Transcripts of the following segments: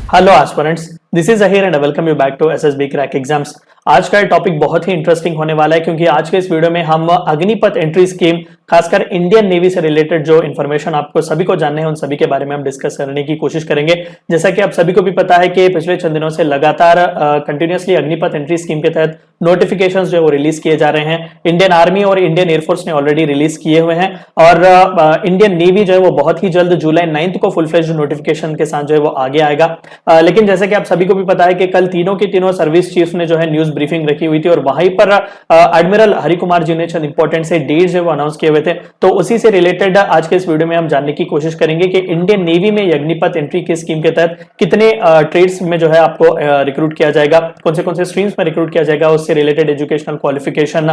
Hello aspirants, this is Ahir and welcome you back to SSB crack exams. आज का topic बहुत ही interesting होने वाला है क्योंकि आज के इस वीडियो में हम अग्निपथ एंट्री स्कीम, खासकर इंडियन नेवी से रिलेटेड जो इन्फॉर्मेशन आपको सभी को जानने हैं उन सभी के बारे में हम डिस्कस करने की कोशिश करेंगे। जैसा कि आप सभी को भी पता है कि पिछले चंद दिनों से लगातार कंटिन्यूअसली अग्निपथ एंट्री स्कीम के तहत नोटिफिकेशंस जो है वो रिलीज किए जा रहे हैं। इंडियन आर्मी और इंडियन एयरफोर्स ने ऑलरेडी रिलीज किए हुए हैं और इंडियन नेवी जो है वो बहुत ही जल्द जुलाई 9 को फुल फ्लेज्ड नोटिफिकेशन के साथ जो है वो आगे आएगा। लेकिन जैसे कि आप सभी को भी पता है कि कल तीनों के तीनों सर्विस चीफ ने जो है न्यूज ब्रीफिंग रखी हुई थी और वहीं पर एडमिरल हरि कुमार जी ने चंद इंपॉर्टेंट से डेट्स जो अनाउंस किए हुए थे। तो उसी से रिलेटेड आज के इस वीडियो में हम जानने की कोशिश करेंगे कि इंडियन नेवी में अग्निपथ एंट्री की स्कीम के तहत कितने ट्रेड्स में जो है आपको रिक्रूट किया जाएगा, कौन से स्ट्रीम्स में रिक्रूट किया जाएगा, उससे related educational qualification,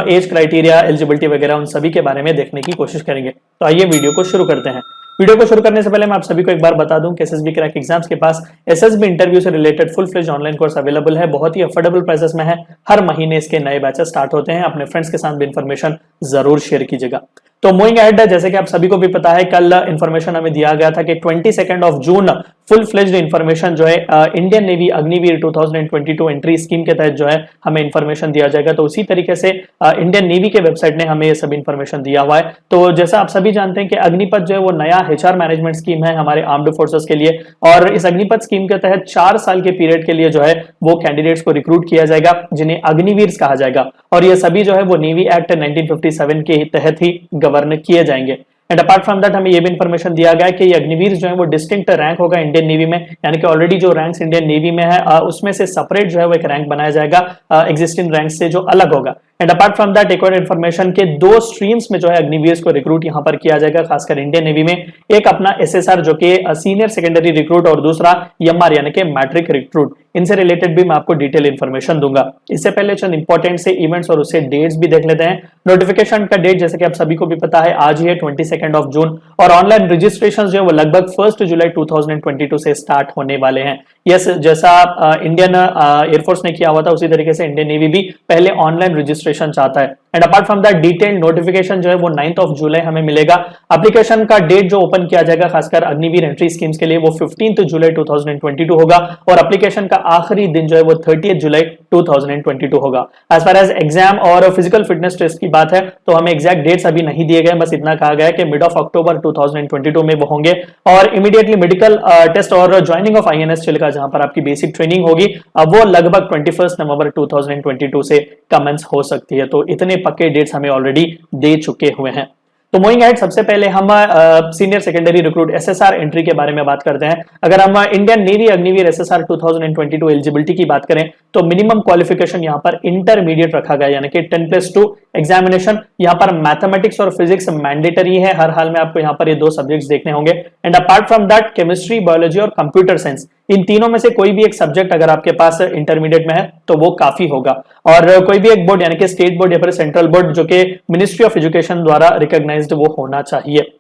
age criteria, eligibility वगैरह उन सभी के बारे में देखने की कोशिश करेंगे। तो आइए वीडियो को शुरू करते हैं। वीडियो को शुरू करने से पहले मैं आप सभी को एक बार बता दूं कि एसएसबी क्रैक एग्जाम्स के पास एसएसबी इंटरव्यू से related full fledge online course available है। बहुत ही अफोर्डेबल प्राइसेस में है। हर महीने इसके नए बैचेस स्टार्ट होते हैं। अपने फ्रेंड्स के साथ भी इंफॉर्मेशन जरूर शेयर कीजिएगा। तो मूविंग अहेड, जैसे कि आप सभी को भी पता है, कल इंफॉर्मेशन हमें दिया गया था कि 22 जून फुल फ्लेज्ड इंफॉर्मेशन जो है Indian navy Agniveer 2022 entry scheme के तहत जो है हमें इंफॉर्मेशन दिया जाएगा। तो उसी तरीके से इंडियन नेवी के वेबसाइट ने हमें ये सब इंफॉर्मेशन दिया हुआ है। तो जैसा आप सभी जानते हैं कि अग्निपथ जो है वो नया एचआर मैनेजमेंट स्कीम है हमारे आर्म्ड फोर्सेस के लिए और इस अग्निपथ स्कीम के तहत 4 साल के पीरियड के लिए जो है वो कैंडिडेट्स को रिक्रूट किया जाएगा जिन्हें अग्निवीर कहा जाएगा और ये सभी जो है वो नेवी एक्ट 1957 के तहत ही गवर्न किए जाएंगे। एंड अपार्ट फ्रॉम दैट हमें ये भी इंफॉर्मेशन दिया गया है कि ये अग्निवीर जो है वो डिस्टिंक्ट रैंक होगा इंडियन नेवी में, यानी कि ऑलरेडी जो रैंक्स इंडियन नेवी में है उसमें से सेपरेट जो है वो एक रैंक बनाया जाएगा एग्जिस्टिंग रैंक से जो अलग होगा। एंड अपार्ट फ्रॉम दैट एक और इन्फॉर्मेशन के 2 स्ट्रीम्स में जो है अग्निवीर को रिक्रूट यहां पर किया जाएगा, खासकर इंडियन नेवी में। एक अपना एसएसआर जो कि सीनियर सेकेंडरी रिक्रूट और दूसरा एमआर यानी कि मैट्रिक रिक्रूट। इनसे रिलेटेड भी मैं आपको डिटेल इन्फॉर्मेशन दूंगा। इससे पहले चंद इंपॉर्टेंट से इवेंट्स और उससे डेट्स भी देख लेते हैं। नोटिफिकेशन का डेट जैसे कि आप सभी को भी पता है आज ही है 22 जून और ऑनलाइन रजिस्ट्रेशन जो है वो लगभग 1 जुलाई 2022 से स्टार्ट होने वाले हैं। यस, जैसा इंडियन एयरफोर्स ने किया हुआ था उसी तरीके से इंडियन नेवी भी पहले ऑनलाइन रजिस्ट्रेशन चाहता है। And apart from that detailed notification जो है वो 9 जुलाई हमें मिलेगा। एप्लीकेशन का डेट जो ओपन किया जाएगा खासकर अग्निवीर एंट्री स्कीम्स के लिए वो 15 जुलाई 2022 होगा और एप्लीकेशन का आखिरी दिन जो है वो 30 जुलाई 2022 होगा। एज फार एज एग्जाम और फिजिकल फिटनेस टेस्ट की बात है तो हमें एग्जैक्ट डेट्स अभी नहीं दिए गए, बस इतना कहा गया है कि मिड ऑफ अक्टूबर 2022 में वो होंगे और इमीडिएटली मेडिकल टेस्ट और ज्वाइनिंग ऑफ आईएनएस चलेगा जहां पर आपकी बेसिक ट्रेनिंग होगी। अब वो लगभग 21 नवंबर 2022 से कमेंस हो सकती है। तो इतने पक्के डेट्स हमें ऑलरेडी दे चुके हुए हैं। तो मूविंग अहेड, सबसे पहले हम senior secondary recruit SSR entry के बारे में बात करते हैं। अगर हम Indian navy Agniveer SSR 2022 eligibility की बात करें तो मिनिमम क्वालिफिकेशन यहां पर इंटरमीडिएट रखा गया, यानी कि 10+2 एग्जामिनेशन। यहां पर मैथमेटिक्स और फिजिक्स मैंडेटरी है, हर हाल में आपको यहां पर ये 2 सब्जेक्ट्स देखने होंगे। And apart from that chemistry, biology और कंप्यूटर साइंस, इन तीनों में से कोई भी एक सब्जेक्ट अगर आपके पास इंटरमीडिएट में है तो वो काफी होगा। और कोई भी एक बोर्ड यानी कि स्टेट बोर्ड या फिर सेंट्रल बोर्ड जो कि मिनिस्ट्री ऑफ एजुकेशन द्वारा रिकॉग्नाइज्ड वो होना चाहिए।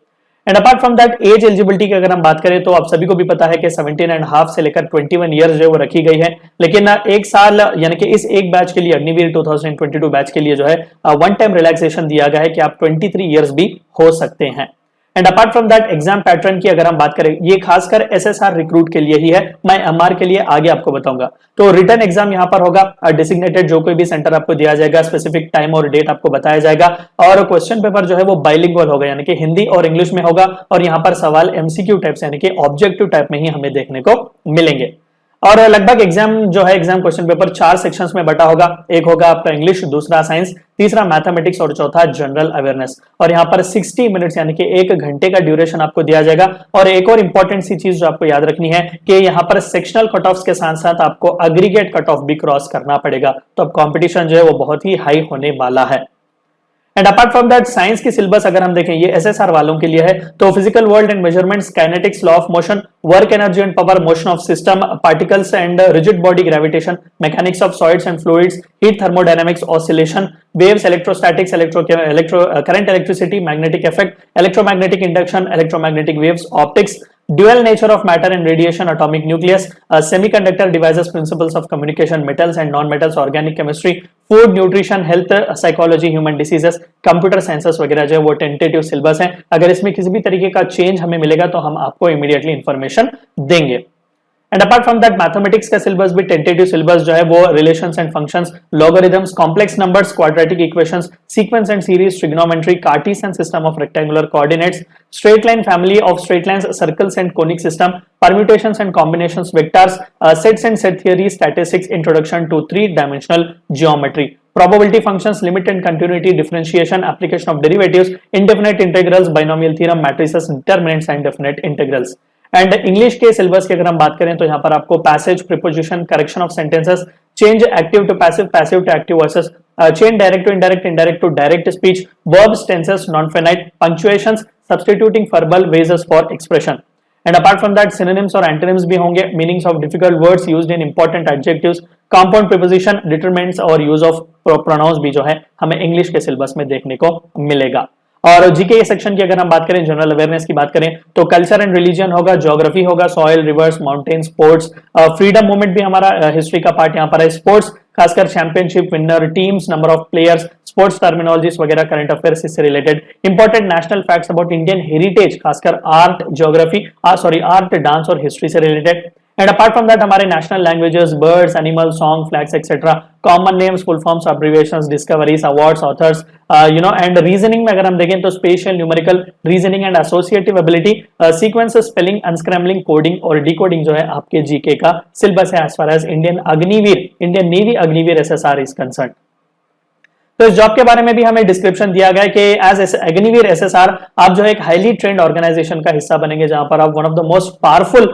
And apart from that as eligibility की अगर हम बात करें तो आप सभी को भी पता है कि 17.5 से लेकर 21 ईयर्स जो वो रखी गई है, लेकिन एक साल यानी कि इस एक बैच के लिए अग्निवीर 2022 बैच के लिए जो है वन टाइम रिलैक्सेशन दिया गया है कि आप 23 ईयर्स भी हो सकते हैं। And apart from that exam pattern की अगर हम बात करें, ये खासकर एसएसआर रिक्रूट के लिए ही है, मैं एमआर के लिए आगे आपको बताऊंगा। तो रिटर्न एग्जाम यहां पर होगा, डिजिग्नेटेड जो कोई भी सेंटर आपको दिया जाएगा, स्पेसिफिक टाइम और डेट आपको बताया जाएगा और क्वेश्चन पेपर जो है वो बाइलिंगुअल होगा, यानी कि हिंदी और इंग्लिश में होगा और यहां पर सवाल एमसीक्यू टाइप से यानी कि ऑब्जेक्टिव टाइप में ही हमें देखने को मिलेंगे। और लगभग एग्जाम जो है एग्जाम क्वेश्चन पेपर 4 सेक्शंस में बटा होगा। एक होगा आपका इंग्लिश, दूसरा साइंस, तीसरा मैथमेटिक्स और चौथा जनरल अवेयरनेस। और यहाँ पर 60 मिनट्स यानी कि 1 घंटे का ड्यूरेशन आपको दिया जाएगा। और एक और इंपॉर्टेंट सी चीज जो आपको याद रखनी है कि यहाँ पर सेक्शनल कट ऑफ के साथ साथ आपको एग्रीगेट कट ऑफ भी क्रॉस करना पड़ेगा। तो अब कॉम्पिटिशन जो है वो बहुत ही हाई होने वाला है। And apart from that science की सिलेबस अगर हम देखें, ये एसएसआर वालों के लिए है। तो physical world and measurements, kinetics, law of motion, work energy and power, motion of system, particles and rigid body gravitation, mechanics of solids and fluids, heat thermodynamics, oscillation, waves, electrostatics, current, electricity, magnetic effect, electromagnetic induction, electromagnetic waves, optics, dual nature of matter and radiation, atomic nucleus, semiconductor devices, principles of communication, metals and non-metals, organic chemistry, food, nutrition, health, psychology, human diseases, computer sciences वगैरह जो है वो tentative syllabus है। अगर इसमें किसी भी तरीके का चेंज हमें मिलेगा तो हम आपको इमीडिएटली इंफॉर्मेशन देंगे। And apart from that mathematics का सिलेबस भी टेंटेटिव सिलेबस जो है वो relations and functions, logarithms, complex numbers, quadratic equations, sequence and series, trigonometry, Cartesian system of rectangular coordinates, straight line family of straight lines, circles and conic system, permutations and combinations, vectors, sets and set theory, statistics, introduction to three-dimensional geometry, probability functions, limit and continuity, differentiation, application of derivatives, indefinite integrals, binomial theorem, matrices, determinants and definite integrals. And English के syllabus की अगर हम बात करें तो यहाँ पर आपको passage, preposition, correction of sentences, change active to passive, passive to active versus, change direct to indirect, indirect to direct speech, verbs, tenses, non finite, punctuations, substituting verbal wedges for expression. And apart from that synonyms और antonyms भी होंगे, meanings of difficult words used in important adjectives, compound preposition, determinants और use of pronouns भी जो है हमें English के syllabus में देखने को मिलेगा. और जीके सेक्शन की अगर हम बात करें, जनरल अवेयरनेस की बात करें तो कल्चर एंड रिलीजन होगा, ज्योग्राफी होगा, soil, rivers, mountain, sports, freedom movement भी हमारा हिस्ट्री का पार्ट यहाँ पर है, स्पोर्ट्स खासकर championship, winner, teams, number of players, sports terminologies वगैरह, करंट अफेयर्स इससे related, important national facts about Indian heritage, खासकर आर्ट, ज्योग्राफी आर्ट, डांस और हिस्ट्री से related. And apart from that हमारे national languages, birds, animal, song, flags etcetera, common names, full forms, abbreviations, discoveries, awards, authors, and reasoning में अगर हम देखें तो special, numerical, reasoning and associative ability, sequence, spelling, unscrambling, coding और decoding जो है आपके जीके का सिलेबस है as far as Indian navy Agniveer SSR is concern. तो इस जॉब के बारे में भी हमें डिस्क्रिप्शन दिया गया है कि एज अग्निवीर एसएसआर आप जो है एक हाईली ट्रेंड ऑर्गेनाइजेशन का हिस्सा बनेंगे, जहां पर आप one of the most powerful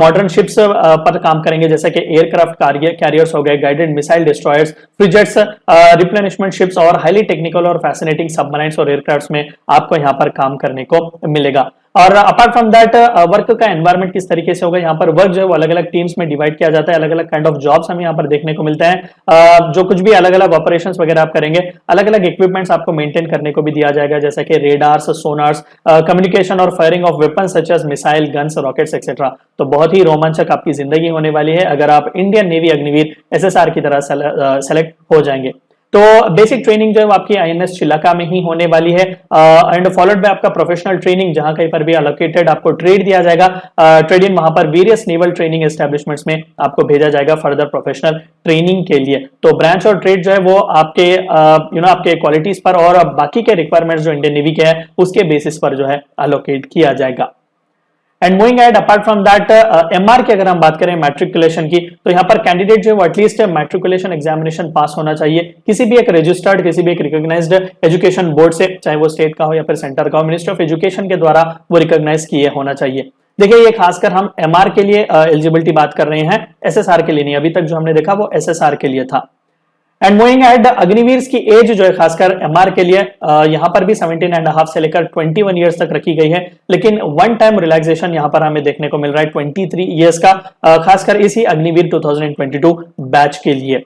modern ships पर काम करेंगे, जैसे कि एयरक्राफ्ट कैरियर्स हो गए, guided missile destroyers, frigates, replenishment ships और हाईली टेक्निकल और फैसिनेटिंग सबमराइन्स और एयरक्राफ्ट्स में आपको यहाँ पर काम करने को मिलेगा. और अपार्ट फ्रॉम दैट वर्क का एनवायरनमेंट किस तरीके से होगा, यहाँ पर वर्क जो है वो अलग अलग टीम्स में डिवाइड किया जाता है, अलग अलग काइंड ऑफ जॉब्स हमें यहाँ पर देखने को मिलते हैं. जो कुछ भी अलग अलग ऑपरेशंस वगैरह आप करेंगे, अलग अलग इक्विपमेंट्स आपको मेंटेन करने को भी दिया जाएगा, जैसे कि रेडार्स, सोनार्स, कम्युनिकेशन और firing of weapons such as missile, guns, rockets etcetera. तो बहुत ही रोमांचक आपकी जिंदगी होने वाली है अगर आप इंडियन नेवी अग्निवीर एसएसआर की तरह सेलेक्ट हो जाएंगे. तो बेसिक ट्रेनिंग जो है वो आपकी आईएनएस चिलाका में ही होने वाली है, एंड फॉलोड बाय आपका प्रोफेशनल ट्रेनिंग, जहां कहीं पर भी अलोकेटेड आपको ट्रेड दिया जाएगा, ट्रेड इन वहां पर वेरियस नेवल ट्रेनिंग एस्टेब्लिशमेंट्स में आपको भेजा जाएगा फर्दर प्रोफेशनल ट्रेनिंग के लिए. तो ब्रांच और ट्रेड जो है वो आपके आपके क्वालिटीज पर और बाकी के रिक्वायरमेंट्स जो इंडियन नेवी के है उसके बेसिस पर जो है अलोकेट किया जाएगा. And moving ahead apart from that MR की अगर हम बात करें मैट्रिकुलेशन की, तो यहाँ पर कैंडिडेट जो है वो एटलीस्ट मैट्रिकुलेशन एग्जामिनेशन पास होना चाहिए किसी भी एक रजिस्टर्ड, किसी भी एक रिकॉग्नाइज्ड एजुकेशन बोर्ड से, चाहे वो स्टेट का हो या फिर सेंटर का हो, मिनिस्ट्री ऑफ एजुकेशन के द्वारा वो रिकॉग्नाइज किए होना चाहिए. देखिए ये खासकर हम एमआर के लिए एलिजिबिलिटी बात कर रहे हैं, एसएसआर के लिए नहीं. अभी तक जो हमने देखा वो एसएसआर के लिए था. एंड मूविंग एट अग्निवीर की एज जो है खासकर एमआर के लिए यहां पर भी 17.5 से लेकर 21 इयर्स तक रखी गई है, लेकिन वन टाइम रिलैक्सेशन यहां पर हमें देखने को मिल रहा है 23 इयर्स का, खासकर इसी अग्निवीर 2022 बैच के लिए.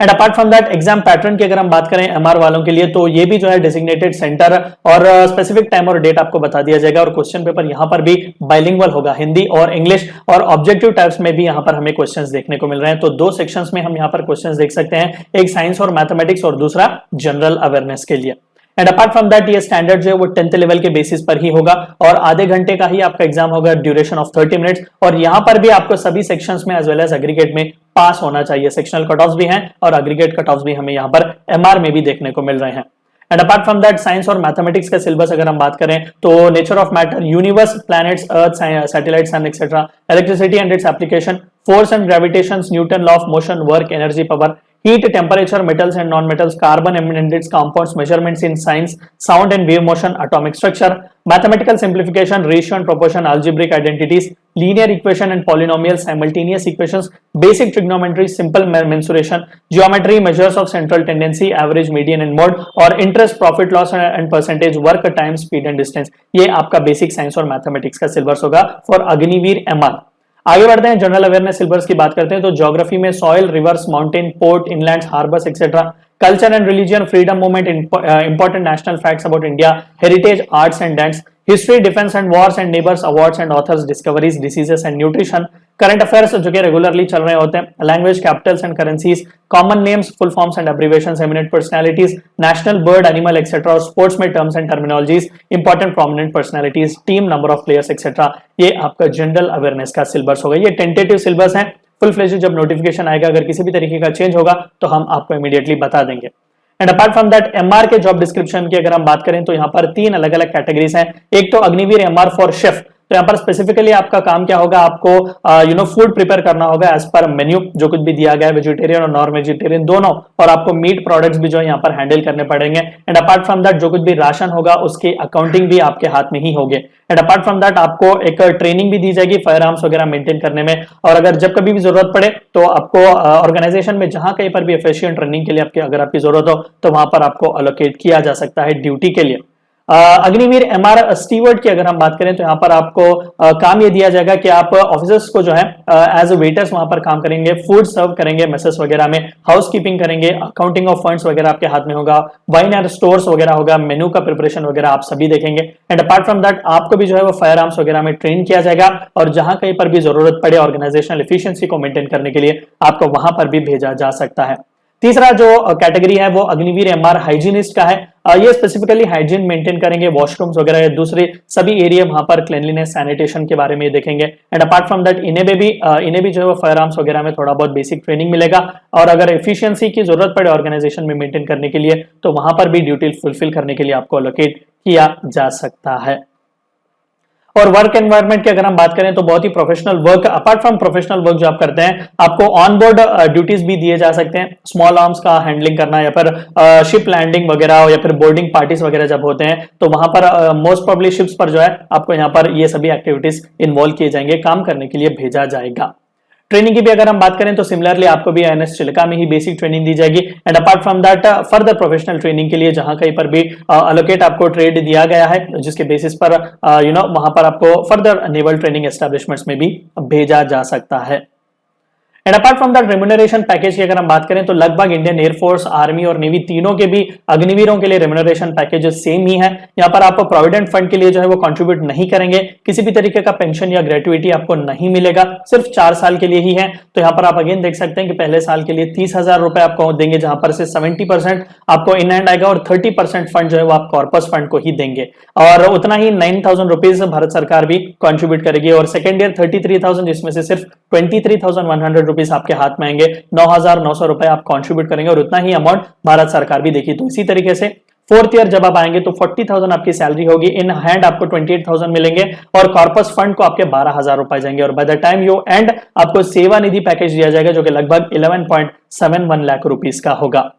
And apart from that exam pattern की अगर हम बात करें एमआर वालों के लिए, तो ये भी जो है डेजिग्नेटेड सेंटर और स्पेसिफिक टाइम और डेट आपको बता दिया जाएगा, और क्वेश्चन पेपर यहाँ पर भी बाइलिंगुअल होगा, हिंदी और इंग्लिश, और ऑब्जेक्टिव टाइप्स में भी यहाँ पर हमें क्वेश्चंस देखने को मिल रहे हैं. तो दो सेक्शंस में हम यहाँ पर क्वेश्चंस देख सकते हैं, एक साइंस और मैथमेटिक्स और दूसरा जनरल अवेयरनेस के लिए. एंड अपार्ट फ्रॉम दैट ये स्टैंडर्ड जो है वो 10th लेवल के बेसिस पर ही होगा, और आधे घंटे का ही आपका एग्जाम होगा, ड्यूरेशन ऑफ 30 मिनट्स, और यहां पर भी आपको सभी सेक्शंस में एज वेल एज एग्रीगेट में पास होना चाहिए. सेक्शनल कट ऑफ्स भी हैं और एग्रीगेट कट ऑफ्स भी हमें यहां पर एमआर में भी देखने को मिल रहे हैं. And apart from that science और मैथमेटिक्स का सिलेबस अगर हम बात करें तो nature of matter, universe, planets, earth, satellite, sun etcetera, electricity and its application, force and gravitation, Newton law of motion, work, energy, power, heat, temperature, metals and non-metals, carbon and its compounds, measurements in science, sound and wave motion, atomic structure, mathematical simplification, ratio and proportion, algebraic identities, linear equation and polynomial, simultaneous equations, basic trigonometry, simple mensuration, geometry, measures of central tendency, average, median and mode, और interest, profit, loss and percentage, work, time, speed and distance. ये आपका basic science और mathematics का syllabus होगा for Agniveer MR. आगे बढ़ते हैं, general awareness syllabus की बात करते हैं तो ज्योग्राफी में soil, rivers, mountain, port, inlands, harbours etcetera, culture and religion, freedom movement, important national facts about India, heritage, arts and dance, history, defence and wars and neighbours, awards and authors, discoveries, diseases and nutrition, current affairs जो कि regularly चल रहे होते हैं, language, capitals and currencies, common names, full forms and abbreviations, eminent personalities, national bird animal etcetera, और sports में terms and terminologies, important prominent personalities, team, number of players etcetera. ये आपका जनरल अवेयरनेस का syllabus होगा। ये tentative syllabus है, full fledge जब notification आएगा अगर किसी भी तरीके का चेंज होगा तो हम आपको इमीडिएटली बता देंगे। And apart from that MR के जॉब डिस्क्रिप्शन की अगर हम बात करें तो यहाँ पर 3 अलग अलग कैटेगरीज हैं। एक तो अग्निवीर एमआर फॉर शेफ, तो यहाँ पर स्पेसिफिकली आपका काम क्या होगा, आपको फूड प्रिपेयर करना होगा एज पर मेन्यू, जो कुछ भी दिया गया है वेजिटेरियन और नॉन वेजिटेरियन दोनों, और आपको मीट प्रोडक्ट्स भी जो है यहाँ पर हैंडल करने पड़ेंगे। एंड अपार्ट फ्रॉम दैट जो कुछ भी राशन होगा उसकी अकाउंटिंग भी आपके हाथ में ही होगी। एंड अपार्ट फ्रॉम दैट आपको एक ट्रेनिंग भी दी जाएगी फायर आर्म्स वगैरह मेंटेन करने में, और अगर जब कभी भी जरूरत पड़े तो आपको ऑर्गेनाइजेशन में जहां कहीं पर भी एफिशिएंट ट्रेनिंग के लिए अगर आपकी जरूरत हो तो वहां पर आपको अलोकेट किया जा सकता है ड्यूटी के लिए। अग्निवीर एमआर स्टीवर्ड की अगर हम बात करें तो यहाँ पर आपको काम ये दिया जाएगा कि आप ऑफिसर्स को जो है एज वेटर्स वहां पर काम करेंगे, फूड सर्व करेंगे मेसेस वगैरह में, हाउस कीपिंग करेंगे, अकाउंटिंग ऑफ फंड्स वगैरह आपके हाथ में होगा, वाइन एंड स्टोर्स वगैरह होगा, मेनू का प्रिपरेशन वगैरह आप सभी देखेंगे। एंड अपार्ट फ्रॉम दैट आपको भी जो है वो फायर आर्म्स वगैरह में ट्रेन किया जाएगा, और जहां कहीं पर भी जरूरत पड़े ऑर्गेनाइजेशनल एफिशिएंसी को मेंटेन करने के लिए आपको वहां पर भी भेजा जा सकता है। तीसरा जो कैटेगरी है वो अग्निवीर एमआर हाइजीनिस्ट का है। ये स्पेसिफिकली हाइजीन मेंटेन करेंगे, वॉशरूम्स वगैरह या दूसरे सभी एरिया वहां पर क्लीनलीनेस सैनिटेशन के बारे में देखेंगे। एंड अपार्ट फ्रॉम दैट इन्हें भी जो है वो फायर आर्म्स वगैरह में थोड़ा बहुत बेसिक ट्रेनिंग मिलेगा, और अगर एफिशिएंसी की जरूरत पड़े ऑर्गेनाइजेशन में मेंटेन करने के लिए तो वहां पर भी ड्यूटी फुलफिल करने के लिए आपको अलोकेट किया जा सकता है। और वर्क एनवायरनमेंट की अगर हम बात करें तो बहुत ही professional work, apart from professional work जो आप करते हैं आपको ऑन बोर्ड ड्यूटीज भी दिए जा सकते हैं, स्मॉल आर्म्स का हैंडलिंग करना, या फिर शिप लैंडिंग वगैरह, या फिर बोर्डिंग पार्टीज वगैरह जब होते हैं तो वहां पर मोस्ट प्रोबेबली शिप्स पर जो है आपको यहाँ पर ये सभी एक्टिविटीज इन्वॉल्व किए जाएंगे, काम करने के लिए भेजा जाएगा। ट्रेनिंग की भी अगर हम बात करें तो सिमिलरली आपको भी आईएनएस चिल्का में ही बेसिक ट्रेनिंग दी जाएगी। And apart from that further professional training के लिए जहां कहीं पर भी अलोकेट आपको ट्रेड दिया गया है जिसके बेसिस पर वहां पर आपको फर्दर नेवल ट्रेनिंग एस्टेब्लिशमेंट्स में भी भेजा जा सकता है। And apart from that remuneration package की अगर हम बात करें तो लगभग इंडियन एयरफोर्स, आर्मी और नेवी तीनों के भी अग्निवीरों के लिए रेम्यूनरेशन पैकेज सेम ही है। यहाँ पर आपको प्रोविडेंट फंड के लिए जो है वो कंट्रीब्यूट नहीं करेंगे, किसी भी तरीके का पेंशन या ग्रेट्युइटी आपको नहीं मिलेगा, सिर्फ 4 साल के लिए ही है। तो यहाँ पर आप अगेन देख सकते हैं कि पहले साल के लिए 30,000 रुपए आपको देंगे, जहां पर से 70% आपको इन हैंड आएगा और 30% फंड जो है वो आप कॉर्पस फंड को ही देंगे, और उतना ही 9,000 रुपीज भारत सरकार भी कंट्रीब्यूट करेगी। और सेकेंड ईयर 33,000, जिसमें से सिर्फ 23,100 रुपीस आपके हाथ में आएंगे, 9,900 रुपए आप कंट्रीब्यूट करेंगे और उतना ही अमाउंट भारत सरकार भी देगी। तो इसी तरीके से फोर्थ ईयर जब आप आएंगे तो 40,000 आपकी सैलरी होगी, इन हैंड आपको 28,000 मिलेंगे, और कॉर्पस फंड को आपके 12,000 रुपए जाएंगे, और by the time you and आपको सेवा निधि पैकेज दिया जाएगा जो कि लगभग 11.71 लाख रुपीस का होगा।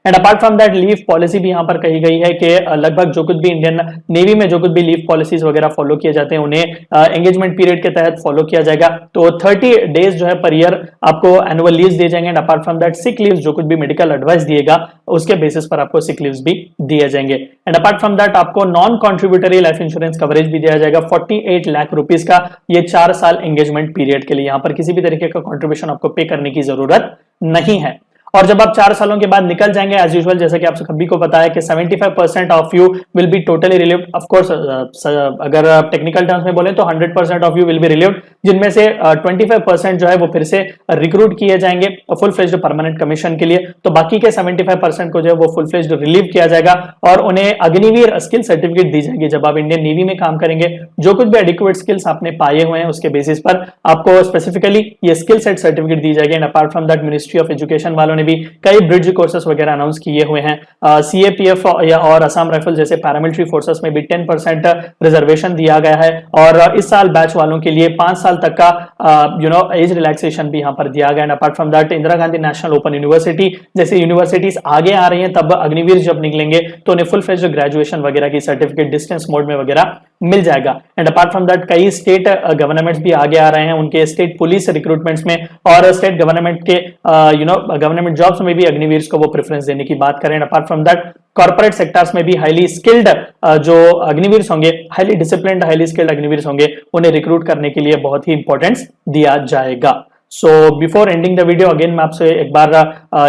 And apart from that leave policy भी यहाँ पर कही गई है कि लगभग जो कुछ भी इंडियन नेवी में जो कुछ भी लीव पॉलिसीज वगैरह फॉलो किए जाते हैं उन्हें एंगेजमेंट पीरियड के तहत फॉलो किया जाएगा। तो 30 डेज जो है पर ईयर आपको एनुअल लीव्स दिए जाएंगे। And apart from that sick leaves, जो कुछ भी मेडिकल एडवाइस दिएगा उसके बेसिस पर आपको सिक लीव्स भी दिए जाएंगे। एंड अपार्ट फ्रॉम दैट आपको non contributory life insurance coverage भी दिया जाएगा 48 लाख रुपीस का, ये 4 साल एंगेजमेंट पीरियड के लिए। यहाँ पर किसी भी तरीके का कॉन्ट्रीब्यूशन आपको पे करने की जरूरत नहीं है। और जब आप 4 सालों के बाद निकल जाएंगे एज यूजुअल, जैसे कि आप सभी को पता है कि 75% of you will be totally relieved. Of course अगर टेक्निकल टर्म्स में बोले तो 100% of you will be relieved, जिनमें से 25% जो है वो फिर से रिक्रूट किए जाएंगे फुल फ्लेज्ड परमानेंट कमीशन के लिए। तो बाकी के 75% को जो है वो फुल फ्लेज्ड रिलीव किया जाएगा और उन्हें अग्निवीर स्किल सर्टिफिकेट दी जाएगी। जब आप इंडियन नेवी में काम करेंगे, जो कुछ भी एडिक्वेट स्किल्स आपने पाए हुए हैं उसके बेसिस पर आपको स्पेसिफिकली ये स्किल सेट सर्टिफिकेट दी जाएगी। And apart from that ministry of education वालों ने भी कई ब्रिज कोर्सेस वगैरह अनाउंस किए हुए हैं। सीएपीएफ और असम राइफल जैसे पैरामिलिट्री फोर्सेस में भी 10% रिजर्वेशन दिया गया है, और इस साल बैच वालों के लिए 5 साल तक का एज रिलैक्सेशन भी यहाँ पर दिया गया। And apart from that Indira Gandhi national open university जैसे यूनिवर्सिटीज आगे आ रही हैं, तब अग्निवीर जब निकलेंगे तो उन्हें फुल फ्लेज्ड ग्रेजुएशन वगैरह की सर्टिफिकेट डिस्टेंस मोड में वगैरह मिल जाएगा। एंड अपार्ट फ्रॉम दैट कई स्टेट गवर्नमेंट्स भी आगे आ रहे हैं, उनके स्टेट पुलिस रिक्रूटमेंट्स में और स्टेट गवर्नमेंट के गवर्नमेंट जॉब्स में भी अग्निवीर को वो प्रेफरेंस देने की बात करें। Apart from that corporate sectors में भी हाईली स्किल्ड जो अग्निवीर होंगे, highly disciplined highly skilled Agniveer होंगे, उन्हें रिक्रूट करने के लिए बहुत ही इंपॉर्टेंस दिया जाएगा। So before ending the video again मैं आपसे एक बार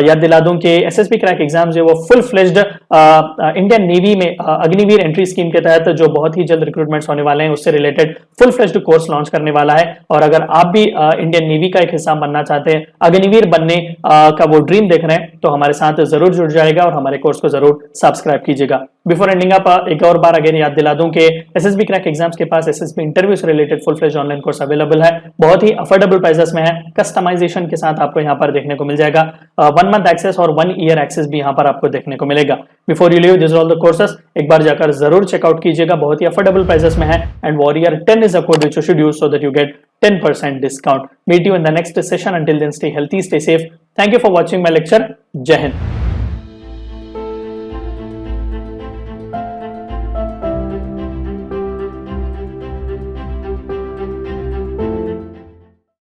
याद दिला दूं कि एसएसबी क्रैक एग्जाम जो वो फुल फ्लेज्ड इंडियन नेवी में अग्निवीर एंट्री स्कीम के तहत जो बहुत ही जल्द रिक्रूटमेंट्स होने वाले हैं उससे related full fledged course launch करने वाला है। और अगर आप भी इंडियन नेवी का एक हिस्सा बनना चाहते हैं, अग्निवीर बनने का वो ड्रीम देख रहे हैं, तो हमारे साथ जरूर जुड़ जाएगा और हमारे कोर्स को जरूर सब्सक्राइब कीजिएगा। बिफोर एंडिंग आप एक और बार अगेन याद दिला दूं कि एसएसबी क्रैक एग्जाम्स के पास एसएसबी इंटरव्यू से related full fledged online course available है, बहुत ही अफोर्डेबल प्राइसेस में है, कस्टमाइजेशन के साथ आपको यहाँ पर देखने को मिल जाएगा। 1 मंथ एक्सेस और 1 ईयर एक्सेस भी यहाँ पर आपको देखने को मिलेगा। Before you leave this all the courses एक बार जाकर जरूर चेकआउट कीजिएगा, बहुत ही अफोर्डेबल प्राइसेस में है। And warrior 10 is a code which you should use so that you get 10% discount. Meet you in the next session. Until then, stay healthy, stay safe. Thank you for watching my lecture. Jai Hind.